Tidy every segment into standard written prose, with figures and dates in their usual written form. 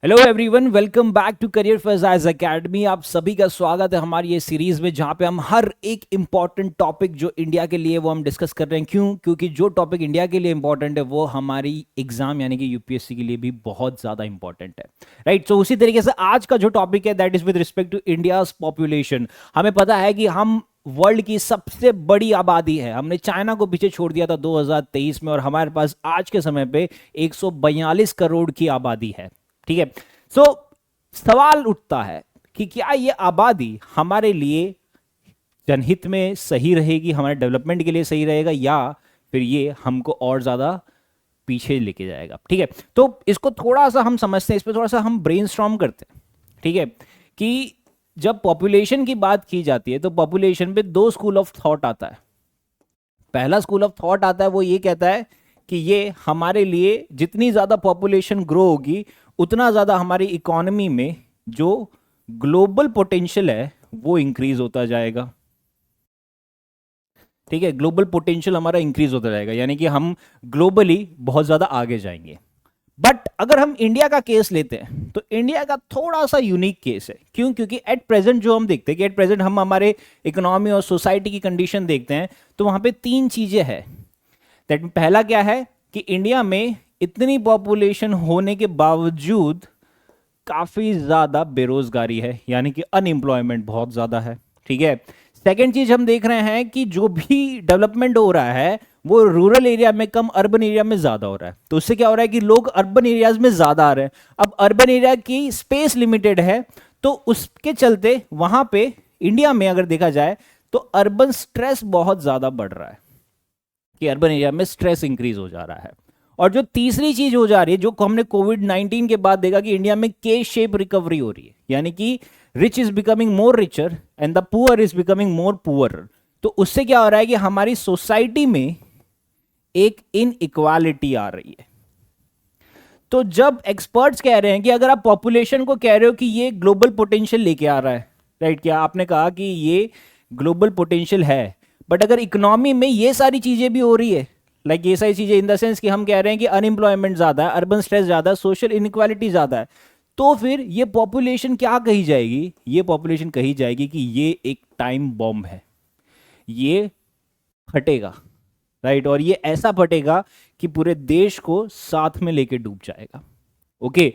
Hello everyone, welcome back to career first eyes academy. आप सभी का स्वागत है हमारी ये सीरीज में, जहां पे हम हर एक इंपॉर्टेंट टॉपिक जो इंडिया के लिए वो हम डिस्कस कर रहे हैं। क्योंकि जो टॉपिक इंडिया के लिए इंपॉर्टेंट है वो हमारी एग्जाम यानी कि यूपीएससी के लिए भी बहुत ज्यादा इंपॉर्टेंट है। राइट, तो उसी तरीके से आज का जो टॉपिक है that is with respect to India's population. हमें पता है कि हम वर्ल्ड की सबसे बड़ी आबादी है। हमने चाइना को पीछे छोड़ दिया था 2023 में, और हमारे पास आज के समय पे 142 करोड़ की आबादी है। ठीक है, सो सवाल उठता है कि क्या ये आबादी हमारे लिए जनहित में सही रहेगी, हमारे डेवलपमेंट के लिए सही रहेगा, या फिर ये हमको और ज्यादा पीछे लेके जाएगा। ठीक है, तो इसको थोड़ा सा हम समझते हैं, इस पर थोड़ा सा हम ब्रेनस्टॉर्म करते हैं। ठीक है, कि जब पॉपुलेशन की बात की जाती है तो पॉपुलेशन पे दो स्कूल ऑफ थॉट आता है। पहला स्कूल ऑफ थॉट आता है, वो ये कहता है कि ये हमारे लिए जितनी ज्यादा पॉपुलेशन ग्रो होगी उतना ज्यादा हमारी इकोनॉमी में जो ग्लोबल पोटेंशियल है वो इंक्रीज होता जाएगा। ठीक है, ग्लोबल पोटेंशियल हमारा इंक्रीज होता जाएगा, यानी कि हम ग्लोबली बहुत ज्यादा आगे जाएंगे। बट अगर हम इंडिया का केस लेते हैं तो इंडिया का थोड़ा सा यूनिक केस है। क्यों? क्योंकि एट प्रेजेंट जो हम देखते हैं कि एट प्रेजेंट हम हमारे इकोनॉमी और सोसाइटी की कंडीशन देखते हैं तो वहां पे तीन चीजें हैं। दैट पहला क्या है कि इंडिया में इतनी पॉपुलेशन होने के बावजूद काफी ज्यादा बेरोजगारी है, यानी कि अनएम्प्लॉयमेंट बहुत ज्यादा है। ठीक है, सेकेंड चीज हम देख रहे हैं कि जो भी डेवलपमेंट हो रहा है वो रूरल एरिया में कम, अर्बन एरिया में ज्यादा हो रहा है। तो उससे क्या हो रहा है कि लोग अर्बन एरियाज में ज्यादा आ रहे हैं। अब अर्बन एरिया की स्पेस लिमिटेड है, तो उसके चलते वहां पे इंडिया में अगर देखा जाए तो अर्बन स्ट्रेस बहुत ज्यादा बढ़ रहा है, कि अर्बन एरिया में स्ट्रेस इंक्रीज हो जा रहा है। और जो तीसरी चीज हो जा रही है, जो हमने कोविड-19 के बाद देखा कि इंडिया में के शेप रिकवरी हो रही है, यानी कि rich is becoming more richer and the poor is becoming more poor. तो उससे क्या हो रहा है कि हमारी सोसाइटी में एक इनइक्वालिटी आ रही है। तो जब एक्सपर्ट्स कह रहे हैं कि अगर आप पॉपुलेशन को कह रहे हो कि ये ग्लोबल पोटेंशियल लेके आ रहा है, राइट, क्या आपने कहा कि ये ग्लोबल पोटेंशियल है, बट अगर इकोनॉमी में ये सारी चीजें भी हो रही है, लाइक ये सारी चीजें इन द सेंस कि हम कह रहे हैं कि अनएम्प्लॉयमेंट ज्यादा है, अर्बन स्ट्रेस ज्यादा है, सोशल इनइक्वालिटी ज्यादा है, तो फिर ये पॉपुलेशन क्या कही जाएगी? ये पॉपुलेशन कही जाएगी कि ये एक टाइम बॉम्ब है, ये फटेगा। राइट, और ये ऐसा फटेगा कि पूरे देश को साथ में लेके डूब जाएगा। ओके,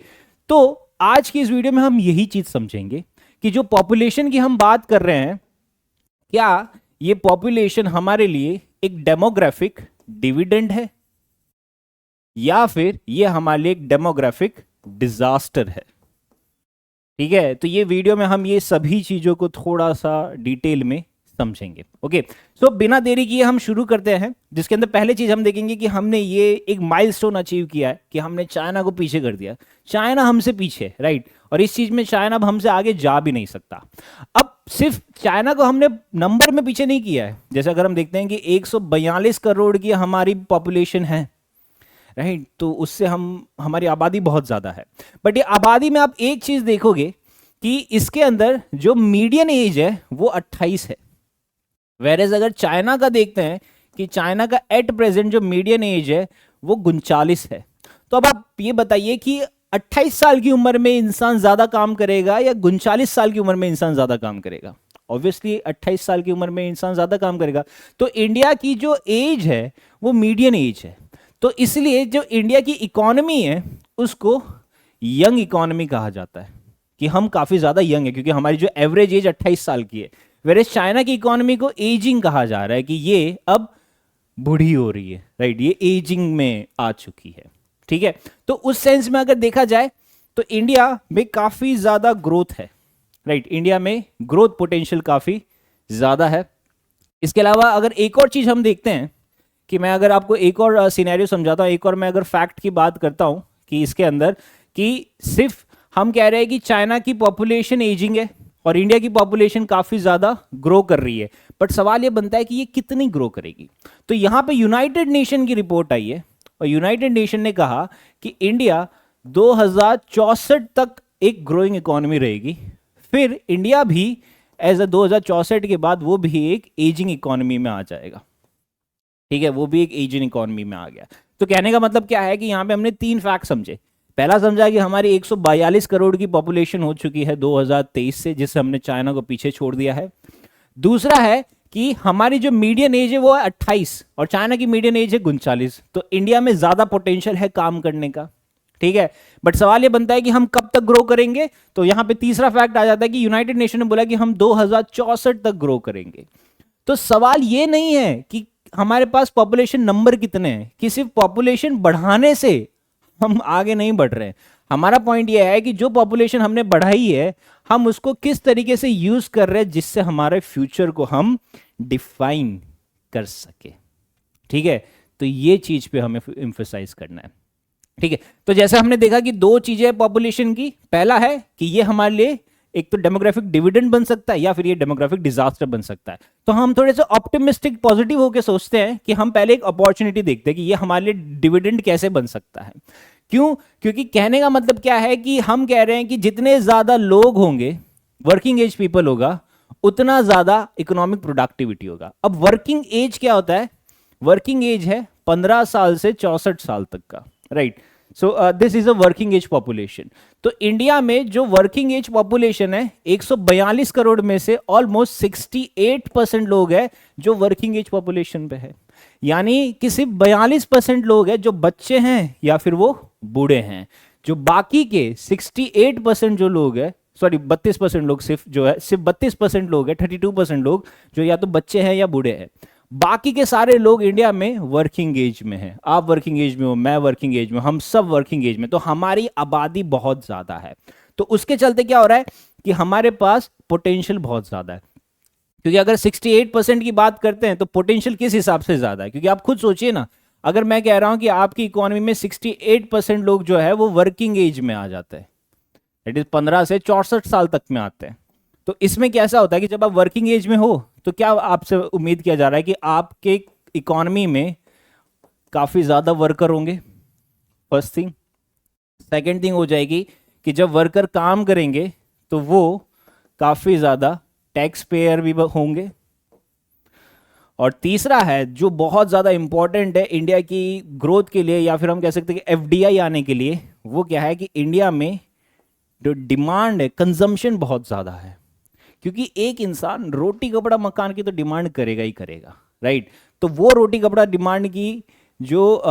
तो आज की इस वीडियो में हम यही चीज समझेंगे कि जो पॉपुलेशन की हम बात कर रहे हैं, क्या ये पॉपुलेशन हमारे लिए एक डेमोग्राफिक डिविडेंड है, या फिर ये हमारे लिए एक डेमोग्राफिक डिजास्टर है। ठीक है, तो ये वीडियो में हम ये सभी चीजों को थोड़ा सा डिटेल में समझेंगे। ओके, सो बिना देरी किए हम शुरू करते हैं, जिसके अंदर पहले चीज हम देखेंगे कि हमने ये एक माइलस्टोन अचीव किया है कि हमने चाइना को पीछे कर दिया। चाइना हमसे पीछे, राइट, और इस चीज में चाइना अब हमसे आगे जा भी नहीं सकता। अब सिर्फ चाइना को हमने नंबर में पीछे नहीं किया है, जैसे अगर हम देखते हैं कि 142 करोड़ की हमारी पॉपुलेशन है, राइट, तो उससे हम हमारी आबादी बहुत ज्यादा है। बट ये आबादी में आप एक चीज देखोगे कि इसके अंदर जो मीडियन एज है वो 28 है। वेरेज अगर चाइना का देखते हैं कि चाइना का एट प्रेजेंट जो मीडियन एज है वो 39 है। तो अब आप ये बताइए कि 28 साल की उम्र में इंसान ज्यादा काम करेगा या 39 साल की उम्र में इंसान ज्यादा काम करेगा? ऑब्वियसली 28 साल की उम्र में इंसान ज्यादा काम करेगा। तो इंडिया की जो एज है वो मीडियन एज है, तो इसलिए जो इंडिया की इकोनॉमी है उसको यंग इकोनॉमी कहा जाता है, कि हम काफी ज्यादा यंग है क्योंकि हमारी जो एवरेज एज 28 साल की है। वेरेज चाइना की इकोनॉमी को एजिंग कहा जा रहा है, कि ये अब बूढ़ी हो रही है, राइट, ये एजिंग में आ चुकी है। ठीक है, तो उस सेंस में अगर देखा जाए तो इंडिया में काफी ज्यादा ग्रोथ है, राइट, इंडिया में ग्रोथ पोटेंशियल काफी ज्यादा है। इसके अलावा अगर एक और चीज हम देखते हैं, कि मैं अगर आपको एक और सिनेरियो समझाता हूं, एक और मैं अगर फैक्ट की बात करता हूं कि इसके अंदर कि सिर्फ हम कह रहे हैं कि चाइना की पॉपुलेशन एजिंग है और इंडिया की पॉपुलेशन काफी ज्यादा ग्रो कर रही है, बट सवाल ये बनता है कि ये कितनी ग्रो करेगी। तो यहां पे यूनाइटेड नेशन की रिपोर्ट आई है, और यूनाइटेड नेशन ने कहा कि इंडिया 2064 तक एक ग्रोइंग इकोनॉमी रहेगी। फिर इंडिया भी एज अ 2064 के बाद वो भी एक एजिंग इकोनॉमी में आ जाएगा। ठीक है, वो भी एक एजिंग इकोनॉमी में आ गया। तो कहने का मतलब क्या है कि यहां पे हमने तीन फैक्ट समझे। पहला समझा कि हमारी 142 करोड़ की पॉपुलेशन हो चुकी है 2023 से, जिससे हमने चाइना को पीछे छोड़ दिया है। दूसरा है कि हमारी जो मीडियन एज है वो है 28 और चाइना की मीडियन एज है 39, तो इंडिया में ज्यादा पोटेंशियल है काम करने का, ठीक है। बट सवाल ये बनता है कि हम कब तक ग्रो करेंगे, तो यहां पे तीसरा फैक्ट आ जाता है कि यूनाइटेड नेशन ने बोला कि हम 2064 तक ग्रो करेंगे। तो सवाल ये नहीं है कि हमारे पास पॉपुलेशन नंबर कितने हैं, कि सिर्फ पॉपुलेशन बढ़ाने से हम आगे नहीं बढ़ रहे हैं। हमारा पॉइंट यह है कि जो पॉपुलेशन हमने बढ़ाई है हम उसको किस तरीके से यूज कर रहे हैं जिससे हमारे फ्यूचर को हम डिफाइन कर सके, ठीक है। तो ये चीज पे हमें एम्फसाइज करना है, ठीक है। तो जैसे हमने देखा कि दो चीजें पॉपुलेशन की, पहला है कि ये हमारे लिए एक तो डेमोग्राफिक डिविडेंड बन सकता है या फिर ये डेमोग्राफिक डिजास्टर बन सकता है। तो हम थोड़े से ऑप्टिमिस्टिक पॉजिटिव होकर सोचते हैं कि हम पहले एक अपॉर्चुनिटी देखते हैं कि ये हमारे लिए डिविडेंड कैसे बन सकता है। क्यों? क्योंकि कहने का मतलब क्या है कि हम कह रहे हैं कि जितने ज्यादा लोग होंगे, वर्किंग एज पीपल होगा, उतना ज्यादा इकोनॉमिक प्रोडक्टिविटी होगा। अब वर्किंग एज क्या होता है? वर्किंग एज है 15 साल से 64 साल तक का, right. So this is a working age population. तो इंडिया में जो वर्किंग एज पॉपुलेशन है 142 करोड़ में से ऑलमोस्ट 68% लोग हैं जो वर्किंग एज पॉपुलेशन पे है, यानी कि सिर्फ 42% लोग हैं जो बच्चे हैं या फिर वो बूढ़े हैं। जो बाकी के 68% जो लोग हैं, सॉरी 32% लोग सिर्फ जो है, सिर्फ 32% लोग हैं, 32% लोग जो या तो बच्चे हैं या बूढ़े हैं। बाकी के सारे लोग इंडिया में वर्किंग एज में हैं। आप वर्किंग एज में हो, मैं वर्किंग एज में, हम सब वर्किंग एज में। तो हमारी आबादी बहुत ज्यादा है। तो उसके चलते क्या हो रहा है कि हमारे पास पोटेंशियल बहुत ज्यादा है। क्योंकि अगर 68% की बात करते हैं तो पोटेंशियल किस हिसाब से ज्यादा है? क्योंकि आप खुद सोचिए ना, अगर मैं कह रहा हूं कि आपकी इकोनॉमी में 68% लोग जो है वो वर्किंग एज में आ जाते हैं, दैट इज 15 से 64 साल तक में आते हैं। तो इसमें कैसा होता है कि जब आप वर्किंग एज में हो तो क्या आपसे उम्मीद किया जा रहा है कि आपके इकोनॉमी में काफी ज्यादा वर्कर होंगे, फर्स्ट थिंग। सेकेंड थिंग हो जाएगी कि जब वर्कर काम करेंगे तो वो काफी ज्यादा टैक्स पेयर भी होंगे। और तीसरा है जो बहुत ज्यादा इंपॉर्टेंट है इंडिया की ग्रोथ के लिए, या फिर हम कह सकते हैं कि एफडीआई आने के लिए, वो क्या है कि इंडिया में जो डिमांड है, कंजम्पशन बहुत ज्यादा है। क्योंकि एक इंसान रोटी कपड़ा मकान की तो डिमांड करेगा ही करेगा, राइट। तो वो रोटी कपड़ा डिमांड की जो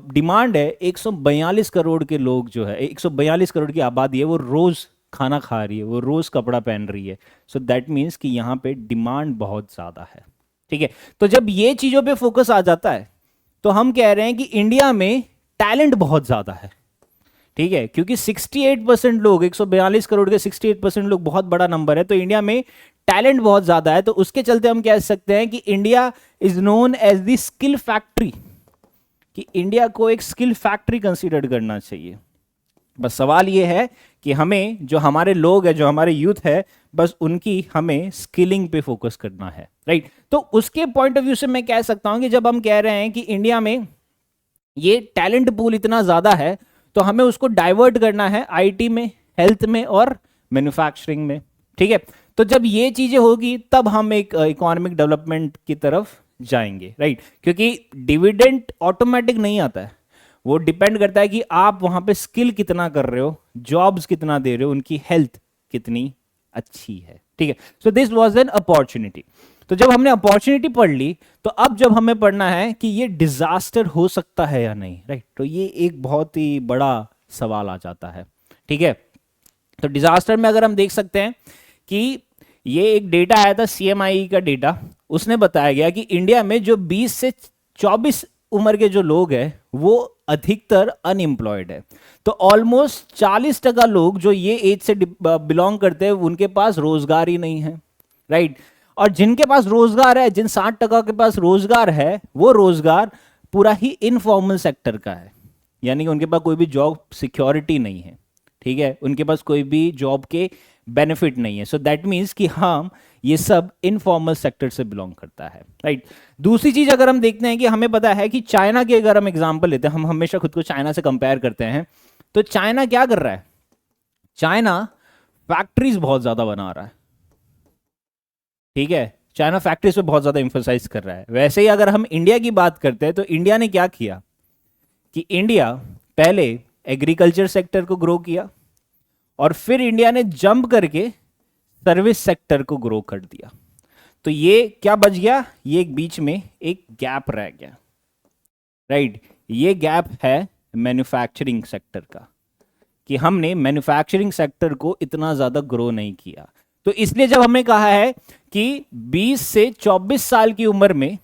डिमांड है 142 करोड़ के लोग जो है, 142 करोड़ की आबादी है, वो रोज खाना खा रही है, वो रोज कपड़ा पहन रही है। सो दैट मीन्स कि यहाँ पे डिमांड बहुत ज्यादा है, ठीक है। तो जब ये चीजों पे फोकस आ जाता है तो हम कह रहे हैं कि इंडिया में टैलेंट बहुत ज्यादा है, ठीक है। क्योंकि 68% लोग, 142 करोड़ के 68% लोग बहुत बड़ा नंबर है, तो इंडिया में टैलेंट बहुत ज्यादा है। तो उसके चलते हम कह सकते हैं कि India is known as the skill factory, कि इंडिया को एक स्किल फैक्ट्री कंसीडर करना चाहिए। बस सवाल यह है कि हमें, जो हमारे लोग हैं, जो हमारे यूथ है, बस उनकी हमें स्किलिंग पे फोकस करना है, राइट। तो उसके पॉइंट ऑफ व्यू से मैं कह सकता हूं कि जब हम कह रहे हैं कि इंडिया में ये टैलेंट पूल इतना ज्यादा है तो हमें उसको डाइवर्ट करना है आईटी में, हेल्थ में और मैन्युफैक्चरिंग में, ठीक है। तो जब ये चीजें होगी तब हम एक इकोनॉमिक डेवलपमेंट की तरफ जाएंगे, राइट। क्योंकि डिविडेंड ऑटोमेटिक नहीं आता है, वो डिपेंड करता है कि आप वहां पे स्किल कितना कर रहे हो, जॉब्स कितना दे रहे हो, उनकी हेल्थ कितनी अच्छी है, ठीक है। So this was an opportunity. तो जब हमने अपॉर्चुनिटी पढ़ ली तो अब जब हमें पढ़ना है कि ये डिजास्टर हो सकता है या नहीं, राइट। तो ये एक बहुत ही बड़ा सवाल आ जाता है, ठीक है। तो डिजास्टर में अगर हम देख सकते हैं कि ये एक डेटा आया था सीएमआई का डेटा, उसने बताया गया कि इंडिया में जो 20 से 24 उम्र के जो लोग हैं वो अधिकतर अनएम्प्लॉयड है। तो ऑलमोस्ट 40% लोग जो ये एज से बिलोंग करते हैं उनके पास रोजगार ही नहीं है, राइट। और जिनके पास रोजगार है, जिन 60% के पास रोजगार है, वो रोजगार पूरा ही इनफॉर्मल सेक्टर का है, यानी कि उनके पास कोई भी जॉब सिक्योरिटी नहीं है, ठीक है। उनके पास कोई भी जॉब के बेनिफिट नहीं है। सो दैट मीन्स कि हम ये सब इनफॉर्मल सेक्टर से बिलोंग करता है, राइट। दूसरी चीज अगर हम देखते हैं कि हमें पता है कि चाइना के अगर हम एग्जांपल लेते हैं, हम हमेशा खुद को चाइना से कंपेयर करते हैं, तो चाइना क्या कर रहा है? चाइना फैक्ट्रीज बहुत ज्यादा बना रहा है, ठीक है। चाइना फैक्ट्रीज पे बहुत ज्यादा इंफोसाइज कर रहा है। वैसे ही अगर हम इंडिया की बात करते हैं तो इंडिया ने क्या किया कि इंडिया पहले एग्रीकल्चर सेक्टर को ग्रो किया, और फिर इंडिया ने जंप करके सर्विस सेक्टर को ग्रो कर दिया। तो ये क्या बच गया, ये एक बीच में एक गैप रह गया, राइट। ये गैप है मैन्युफैक्चरिंग सेक्टर का, कि हमने मैन्युफैक्चरिंग सेक्टर को इतना ज़्यादा ग्रो नहीं किया। तो इसलिए जब हमने कहा है कि 20 से 24 साल की उम्र में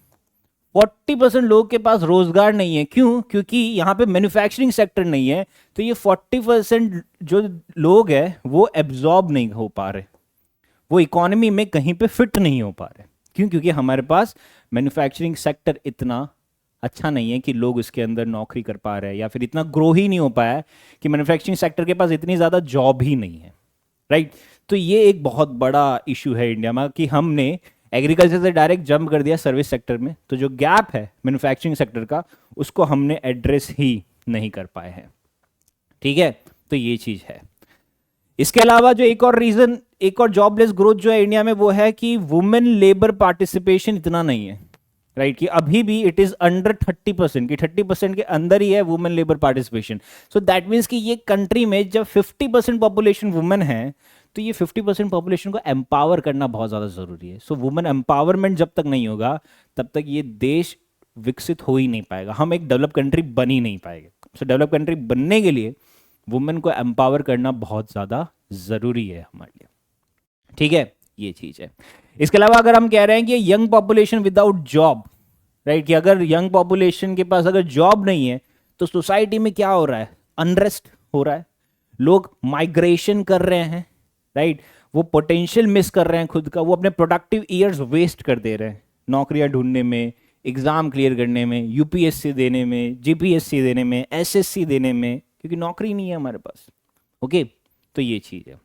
40% लोग के पास रोजगार नहीं है, क्यों? क्योंकि यहां पे मैन्युफैक्चरिंग सेक्टर नहीं है। तो ये 40% जो लोग हैं वो एब्जॉर्ब नहीं हो पा रहे, वो इकोनॉमी में कहीं पे फिट नहीं हो पा रहे। क्यों? क्योंकि हमारे पास मैन्युफैक्चरिंग सेक्टर इतना अच्छा नहीं है कि लोग इसके अंदर नौकरी कर पा रहे हैं, या फिर इतना ग्रो ही नहीं हो पाया है कि मैन्युफैक्चरिंग सेक्टर के पास इतनी ज़्यादा जॉब ही नहीं है, राइट। तो ये एक बहुत बड़ा इशू है इंडिया में कि हमने एग्रीकल्चर से डायरेक्ट जंप कर दिया सर्विस सेक्टर में। तो जो गैप है मैन्युफैक्चरिंग सेक्टर का, उसको हमने एड्रेस ही नहीं कर पाए हैं, ठीक है। तो ये चीज़ है। इसके अलावा जो एक और रीज़न, एक और जॉबलेस ग्रोथ जो है इंडिया में, वो है कि वुमेन लेबर पार्टिसिपेशन इतना नहीं है, राइट। कि अभी भी इट इज अंडर 30%, कि 30% के अंदर ही है women labour participation. So that means कि ये कंट्री में जब 50% पॉपुलेशन वुमेन है, तो ये 50% पॉपुलेशन को एम्पावर करना बहुत ज़्यादा ज़रूरी है। सो वुमेन एम्पावरमेंट जब तक नहीं होगा, तब तक ये देश विकसित हो ही नहीं पाएगा, हम एक डेवलप कंट्री बन ही नहीं पाएंगे। सो डेवलप कंट्री बनने के लिए वुमेन को एम्पावर करना बहुत ज़्यादा ज़रूरी है हमारे लिए, ठीक है। ये चीज़ है। इसके अलावा अगर हम कह रहे हैं कि young population without job, right, कि अगर यंग पॉपुलेशन के पास अगर जॉब नहीं है, तो सोसाइटी में क्या हो रहा है, अनरेस्ट हो रहा है, लोग माइग्रेशन कर रहे हैं, राइट। वो पोटेंशियल मिस कर रहे हैं खुद का, वो अपने प्रोडक्टिव ईयर्स वेस्ट कर दे रहे हैं नौकरियां ढूंढने में, एग्जाम क्लियर करने में, यूपीएससी देने में, जीपीएससी देने में, एसएससी देने में, क्योंकि नौकरी नहीं है हमारे पास, ओके। तो ये चीज़ है।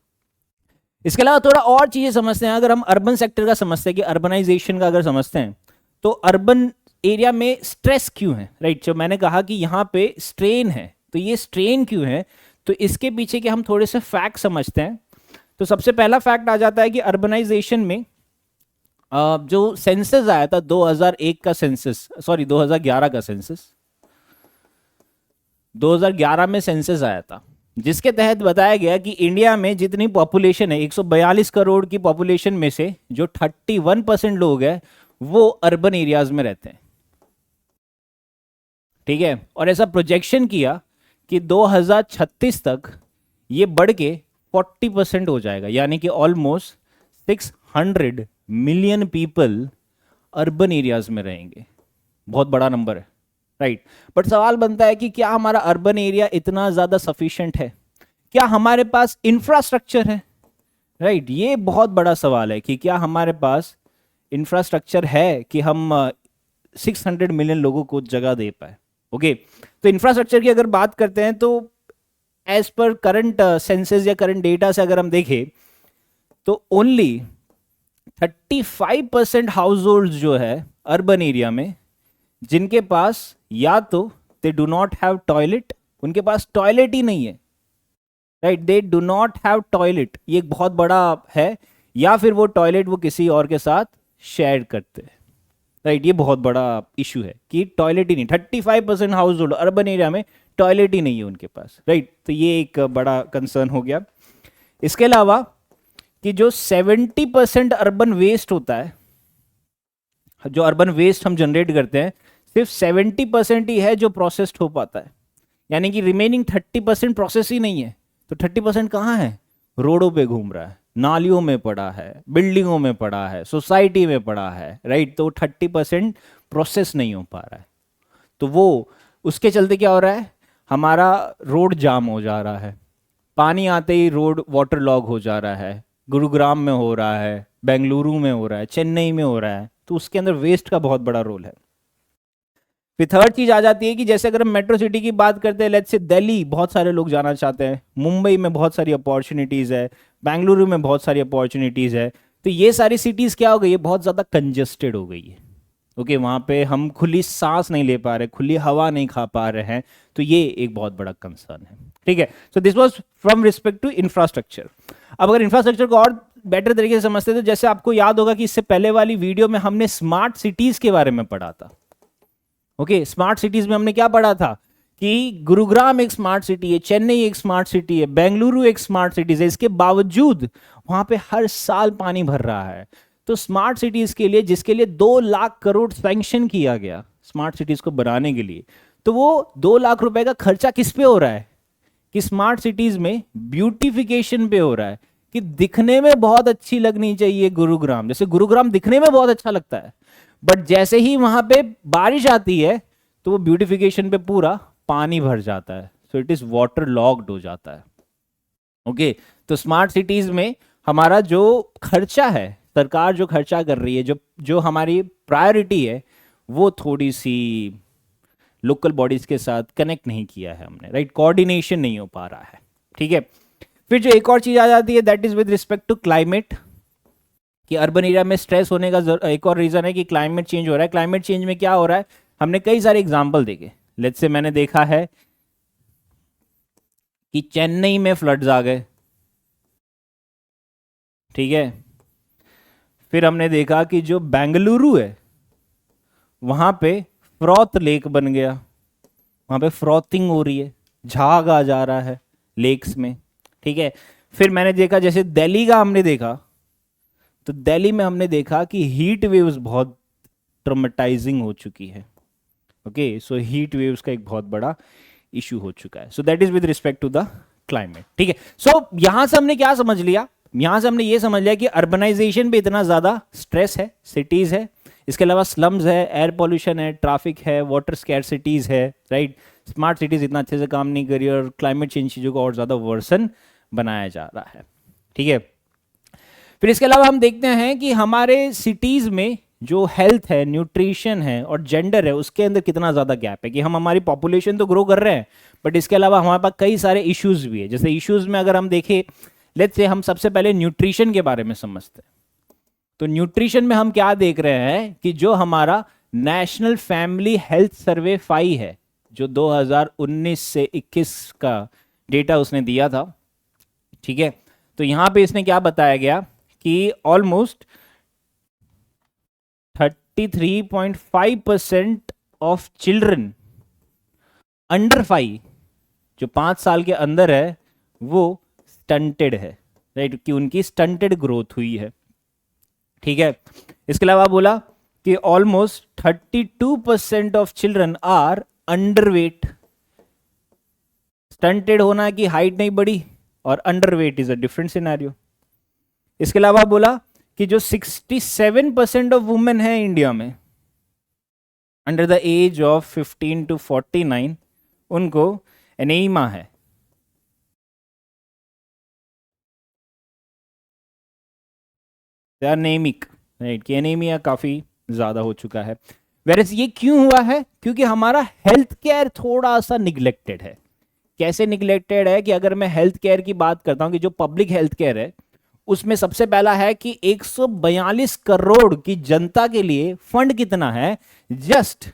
इसके अलावा थोड़ा और चीज़ें समझते हैं। अगर हम अर्बन सेक्टर का समझते हैं, कि अर्बनाइजेशन का अगर समझते हैं, तो अर्बन एरिया में स्ट्रेस क्यों है, राइट। जो मैंने कहा कि यहाँ पे स्ट्रेन है, तो ये स्ट्रेन क्यों है, तो इसके पीछे के हम थोड़े से फैक्ट समझते हैं। तो सबसे पहला फैक्ट आ जाता है कि अर्बनाइजेशन में जो सेंसस आया था 2001 का सेंसस, सॉरी 2011 का सेंसस, 2011 में सेंसस आया था, जिसके तहत बताया गया कि इंडिया में जितनी पॉपुलेशन है 142 करोड़ की पॉपुलेशन में से जो 31% लोग हैं वो अर्बन एरियाज में रहते हैं, ठीक है। और ऐसा प्रोजेक्शन किया कि 2036 तक ये बढ़ के 40% हो जाएगा, यानी कि almost 600 million people urban areas में रहेंगे। बहुत बड़ा नंबर है, राइट। बट सवाल बनता है कि क्या हमारा अर्बन एरिया इतना ज़्यादा सफिशिएंट है, क्या हमारे पास इंफ्रास्ट्रक्चर है, राइट। ये बहुत बड़ा सवाल है कि क्या हमारे पास इंफ्रास्ट्रक्चर है कि हम 600 मिलियन लोगों को जगह दे पाए, ओके। तो इंफ्रास्ट्रक्चर की अगर बात करते हैं, तो एज पर करंट सेंसस या करंट डेटा से अगर हम देखें, तो ओनली 35% हाउस होल्ड जो है अर्बन एरिया में, जिनके पास या तो they do not have toilet, उनके पास टॉयलेट ही नहीं है, right, they do not have toilet, ये एक बहुत बड़ा है, या फिर वो टॉयलेट वो किसी और के साथ शेयर करते हैं, राइट। ये बहुत बड़ा इशू है कि टॉयलेट ही नहीं, 35% हाउस होल्ड अर्बन एरिया में टॉयलेट ही नहीं है उनके पास, राइट। तो ये एक बड़ा कंसर्न हो गया। इसके अलावा कि जो 70% अर्बन वेस्ट होता है, जो अर्बन वेस्ट हम जनरेट करते हैं, सिर्फ 70% ही है जो प्रोसेस्ड हो पाता है, यानी कि रिमेनिंग 30% प्रोसेस ही नहीं है। तो 30% कहाँ है, रोडों पे घूम रहा है, नालियों में पड़ा है, बिल्डिंगों में पड़ा है, सोसाइटी में पड़ा है, राइट। तो 30% प्रोसेस नहीं हो पा रहा है, तो वो उसके चलते क्या हो रहा है, हमारा रोड जाम हो जा रहा है, पानी आते ही रोड वाटर लॉग हो जा रहा है, गुरुग्राम में हो रहा है, बेंगलुरु में हो रहा है, चेन्नई में हो रहा है। तो उसके अंदर वेस्ट का बहुत बड़ा रोल है। फिर थर्ड चीज आ जाती है कि जैसे अगर हम मेट्रो सिटी की बात करते हैं, लेट्स से दिल्ली बहुत सारे लोग जाना चाहते हैं, मुंबई में बहुत सारी अपॉर्चुनिटीज़ है, बेंगलुरु में बहुत सारी अपॉर्चुनिटीज़ है, तो ये सारी सिटीज़ क्या हो गई है, बहुत ज़्यादा कंजेस्टेड हो गई है, ओके। वहाँ पे हम खुली सांस नहीं ले पा रहे, खुली हवा नहीं खा पा रहे हैं, तो ये एक बहुत बड़ा कंसर्न है, ठीक है। So this was from respect to infrastructure. अब अगर इंफ्रास्ट्रक्चर को और बेटर तरीके से समझते हैं, तो जैसे आपको याद होगा कि इससे पहले वाली वीडियो में हमने स्मार्ट सिटीज़ के बारे में पढ़ा था, ओके। स्मार्ट सिटीज में हमने क्या पढ़ा था कि गुरुग्राम एक स्मार्ट सिटी है, चेन्नई एक स्मार्ट सिटी है, बेंगलुरु एक स्मार्ट सिटीज है, इसके बावजूद वहां पे हर साल पानी भर रहा है। तो स्मार्ट सिटीज के लिए, जिसके लिए 2 लाख करोड़ सैंक्शन किया गया स्मार्ट सिटीज को बनाने के लिए, तो वो 2 लाख रुपए का खर्चा किस पे हो रहा है कि स्मार्ट सिटीज में ब्यूटिफिकेशन पे हो रहा है, कि दिखने में बहुत अच्छी लगनी चाहिए गुरुग्राम। जैसे गुरुग्राम दिखने में बहुत अच्छा लगता है, बट जैसे ही वहां पे बारिश आती है तो वो ब्यूटिफिकेशन पे पूरा पानी भर जाता है, so it is water locked हो जाता है। ओके, तो स्मार्ट सिटीज में हमारा जो खर्चा है, सरकार जो खर्चा कर रही है, जो जो हमारी प्रायोरिटी है, वो थोड़ी सी लोकल बॉडीज के साथ कनेक्ट नहीं किया है हमने, राइट, कोऑर्डिनेशन नहीं हो पा रहा है। ठीक है, फिर जो एक और चीज आ जाती है that is with respect to climate, कि अर्बन एरिया में स्ट्रेस होने का एक और रीजन है कि क्लाइमेट चेंज हो रहा है। क्लाइमेट चेंज में क्या हो रहा है, हमने कई सारे एग्जाम्पल देखे। लेट्स से मैंने देखा है कि चेन्नई में फ्लड्स आ गए, ठीक है। फिर हमने देखा कि जो बेंगलुरु है वहां पे फ्रॉथ लेक बन गया, वहां पे फ्रॉथिंग हो रही है, झाग आ जा रहा है लेक्स में, ठीक है। फिर मैंने देखा जैसे दिल्ली का हमने देखा, तो दिल्ली में हमने देखा कि हीट वेव्स बहुत ट्रॉमेटाइजिंग हो चुकी है। ओके, सो हीट वेव्स का एक बहुत बड़ा इशू हो चुका है। So that is with respect to the climate, ठीक है। सो यहां से हमने क्या समझ लिया, यहां से हमने ये समझ लिया कि अर्बनाइजेशन पे इतना ज्यादा स्ट्रेस है, सिटीज है, इसके अलावा स्लम्स है, एयर पॉल्यूशन है, ट्रैफिक है, वाटर स्कैरसिटीज है, राइट। स्मार्ट सिटीज इतना अच्छे से काम नहीं कर रही और क्लाइमेट चेंज चीजों को और ज्यादा वर्सन बनाया जा रहा है, ठीक है। फिर इसके अलावा हम देखते हैं कि हमारे सिटीज में जो हेल्थ है, न्यूट्रिशन है और जेंडर है, उसके अंदर कितना ज्यादा गैप है, कि हम हमारी पॉपुलेशन तो ग्रो कर रहे हैं बट इसके अलावा हमारे पास कई सारे इश्यूज भी है। जैसे इश्यूज में अगर हम देखें, लेट्स से हम सबसे पहले न्यूट्रिशन के बारे में समझते हैं। तो न्यूट्रिशन में हम क्या देख रहे हैं कि जो हमारा नेशनल फैमिली हेल्थ सर्वे 5 है, जो 2019 से 21 का डेटा उसने दिया था, ठीक है। तो यहां पे इसने क्या बताया गया कि ऑलमोस्ट 33.5% ऑफ चिल्ड्रन अंडर 5, जो 5 साल के अंदर है, वो स्टंटेड है, राइट, कि उनकी स्टंटेड ग्रोथ हुई है, ठीक है। इसके अलावा बोला कि almost 32% of children are underweight. Stunted होना कि हाइट नहीं बढ़ी, और underweight is a different scenario. इसके अलावा बोला कि जो 67% ऑफ वुमेन है इंडिया में under the age of 15 to 49, उनको एनीमा है। एनीमिक, राइट, कि एनीमिया काफी ज्यादा हो चुका है। वेरस ये क्यों हुआ है, क्योंकि हमारा हेल्थ केयर थोड़ा सा निग्लेक्टेड है। कैसे निग्लेक्टेड है, कि अगर मैं हेल्थ केयर की बात करता हूं, कि जो पब्लिक हेल्थ केयर है उसमें सबसे पहला है कि 142 करोड़ की जनता के लिए फंड कितना है, just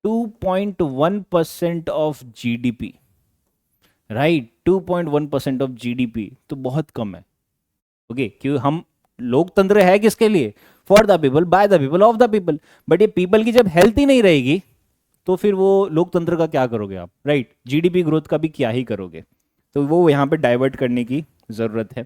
2.1% of GDP, right, 2.1% of GDP, तो बहुत कम है। ओके, क्यों हम लोकतंत्र है किसके लिए, for the people, by the people, of the people. But ये पीपल की जब हेल्थ ही नहीं रहेगी तो फिर वो लोकतंत्र का क्या करोगे आप, राइट, जीडीपी ग्रोथ का भी क्या ही करोगे। तो वो यहां पे डाइवर्ट करने की जरूरत है।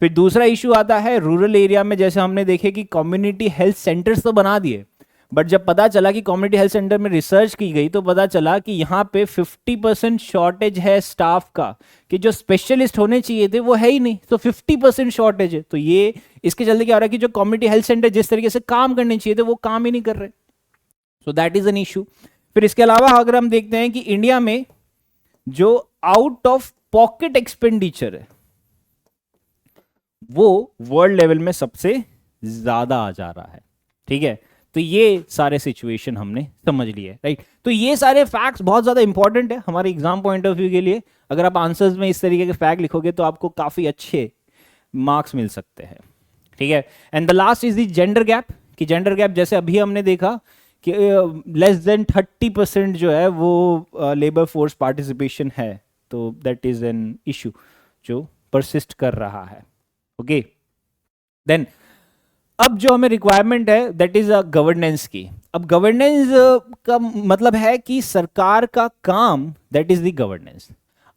फिर दूसरा इशू आता है रूरल एरिया में, जैसे हमने देखे कि कम्युनिटी हेल्थ सेंटर्स तो बना दिए, बट जब पता चला कि कम्युनिटी हेल्थ सेंटर में रिसर्च की गई तो पता चला कि यहाँ पे 50% शॉर्टेज है स्टाफ का, कि जो स्पेशलिस्ट होने चाहिए थे वो है ही नहीं, तो 50% शॉर्टेज है। तो ये इसके चलते क्या हो रहा है कि जो कम्युनिटी हेल्थ सेंटर जिस तरीके से काम करने चाहिए थे वो काम ही नहीं कर रहे, सो दैट इज एन इशू। फिर इसके अलावा अगर हम देखते हैं कि इंडिया में जो आउट ऑफ पॉकेट एक्सपेंडिचर है वो वर्ल्ड लेवल में सबसे ज्यादा आ जा रहा है, ठीक है। तो ये सारे सिचुएशन हमने समझ लिए, राइट। तो ये सारे फैक्ट्स बहुत ज्यादा इंपॉर्टेंट है हमारे एग्जाम पॉइंट ऑफ व्यू के लिए। अगर आप आंसर्स में इस तरीके के फैक्ट लिखोगे तो आपको काफी अच्छे मार्क्स मिल सकते हैं, ठीक है। And the last is the gender gap, कि जेंडर गैप जैसे अभी हमने देखा कि लेस देन 30% जो है वो लेबर फोर्स पार्टिसिपेशन है, तो दैट इज एन इशू जो परसिस्ट कर रहा है। ओके, देन अब जो हमें रिक्वायरमेंट है दैट इज अ गवर्नेंस की। अब गवर्नेंस का मतलब है कि सरकार का काम, दैट इज द गवर्नेंस।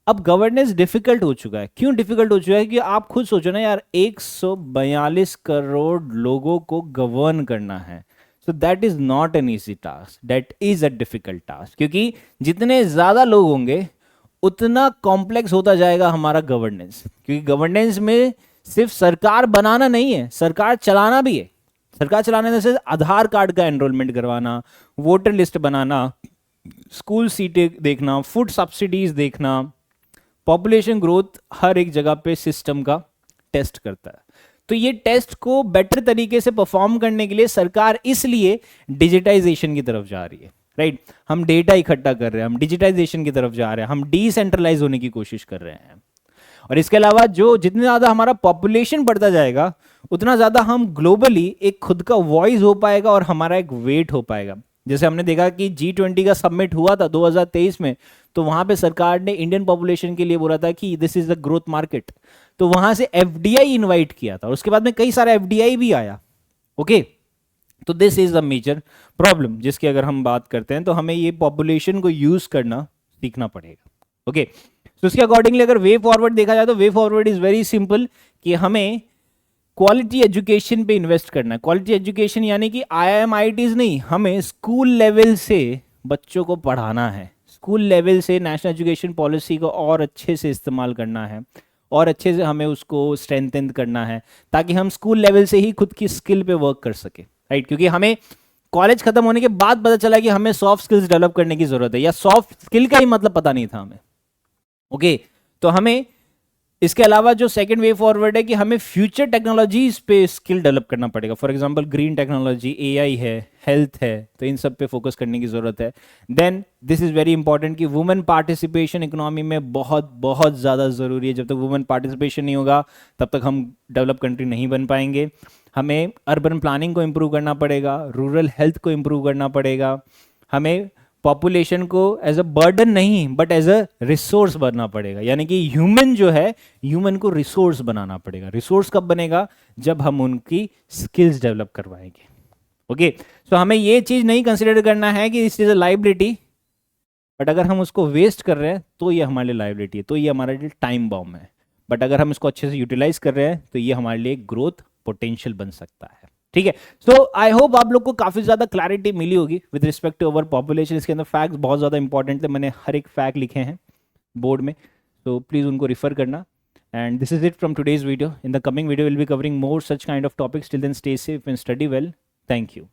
अब गवर्नेंस डिफिकल्ट हो चुका है। क्यों डिफिकल्ट हो चुका है? कि आप खुद सोचो ना यार, 142 करोड़ लोगों को गवर्न करना है। So that is not an easy task, that is a difficult task, क्योंकि जितने ज्यादा लोग होंगे उतना कॉम्प्लेक्स होता जाएगा हमारा गवर्नेंस। क्योंकि गवर्नेंस में सिर्फ सरकार बनाना नहीं है, सरकार चलाना भी है। सरकार चलाने जैसे आधार कार्ड का एनरोलमेंट करवाना, वोटर लिस्ट बनाना, स्कूल सीटें देखना, फूड सब्सिडीज देखना, पॉपुलेशन ग्रोथ, हर एक जगह पे सिस्टम का टेस्ट करता है। तो ये टेस्ट को बेटर तरीके से परफॉर्म करने के लिए सरकार इसलिए डिजिटाइजेशन की तरफ जा रही है, राइट। हम डेटा इकट्ठा कर रहे हैं, हम डिजिटाइजेशन की तरफ जा रहे हैं, हम डिसेंट्रलाइज होने की कोशिश कर रहे हैं। और इसके अलावा जो जितने ज़्यादा हमारा पॉपुलेशन बढ़ता जाएगा उतना ज़्यादा हम ग्लोबली एक खुद का वॉइस हो पाएगा और हमारा एक वेट हो पाएगा। जैसे हमने देखा कि G20 का समिट हुआ था 2023 में, तो वहां पे सरकार ने इंडियन पॉपुलेशन के लिए बोला था कि this is the growth market. तो वहां से FDI इनवाइट किया था और उसके बाद में कई सारा FDI भी आया। ओके, तो this is the major problem जिसकी अगर हम बात करते हैं तो हमें ये पॉपुलेशन को यूज करना सीखना पड़ेगा। ओके, तो उसके अकॉर्डिंगली अगर वे फॉरवर्ड देखा जाए तो way forward is very simple, कि हमें क्वालिटी एजुकेशन पे इन्वेस्ट करना है। क्वालिटी एजुकेशन यानी कि IIMITs नहीं, हमें स्कूल लेवल से बच्चों को पढ़ाना है। स्कूल लेवल से नेशनल एजुकेशन पॉलिसी को और अच्छे से इस्तेमाल करना है और अच्छे से हमें उसको स्ट्रेंथन करना है, ताकि हम स्कूल लेवल से ही खुद की स्किल पे वर्क कर सके, राइट। क्योंकि हमें कॉलेज खत्म होने के बाद पता चला कि हमें सॉफ्ट स्किल्स डेवलप करने की जरूरत है, या सॉफ्ट स्किल का ही मतलब पता नहीं था हमें। ओके, तो हमें इसके अलावा जो सेकंड वे फॉरवर्ड है कि हमें फ्यूचर टेक्नोलॉजीज पे स्किल डेवलप करना पड़ेगा। For example green technology, AI है, हेल्थ है, तो इन सब पे फोकस करने की जरूरत है। Then this is very important कि वुमेन पार्टिसिपेशन इकोनॉमी में बहुत बहुत ज़्यादा ज़रूरी है। जब तक वुमेन पार्टिसिपेशन नहीं होगा तब तक हम डेवलप कंट्री नहीं बन पाएंगे। हमें अर्बन प्लानिंग को इम्प्रूव करना पड़ेगा, रूरल हेल्थ को इम्प्रूव करना पड़ेगा, हमें पॉपुलेशन को एज अ बर्डन नहीं बट एज अ रिसोर्स बनना पड़ेगा। यानी कि ह्यूमन जो है, ह्यूमन को रिसोर्स बनाना पड़ेगा। रिसोर्स कब बनेगा? जब हम उनकी स्किल्स डेवलप करवाएंगे। ओके, सो हमें ये चीज नहीं कंसिडर करना है कि this is a liability, but अगर हम उसको वेस्ट कर रहे हैं तो ये हमारे लिए लाइबिलिटी है, तो ये हमारे लिए टाइम बॉम्ब है। बट अगर हम इसको अच्छे से यूटिलाइज कर रहे हैं तो ये हमारे लिए ग्रोथ पोटेंशियल बन सकता है। ठीक है, सो आई होप आप लोग को काफी ज्यादा क्लैरिटी मिली होगी with respect to our population. इसके अंदर फैक्ट्स बहुत ज्यादा इंपॉर्टेंट थे, मैंने हर एक फैक्ट लिखे हैं बोर्ड में, तो प्लीज उनको रिफर करना। And this is it from today's video. In the coming video will be covering more such kind of topics. Till then stay safe and study well. Thank you.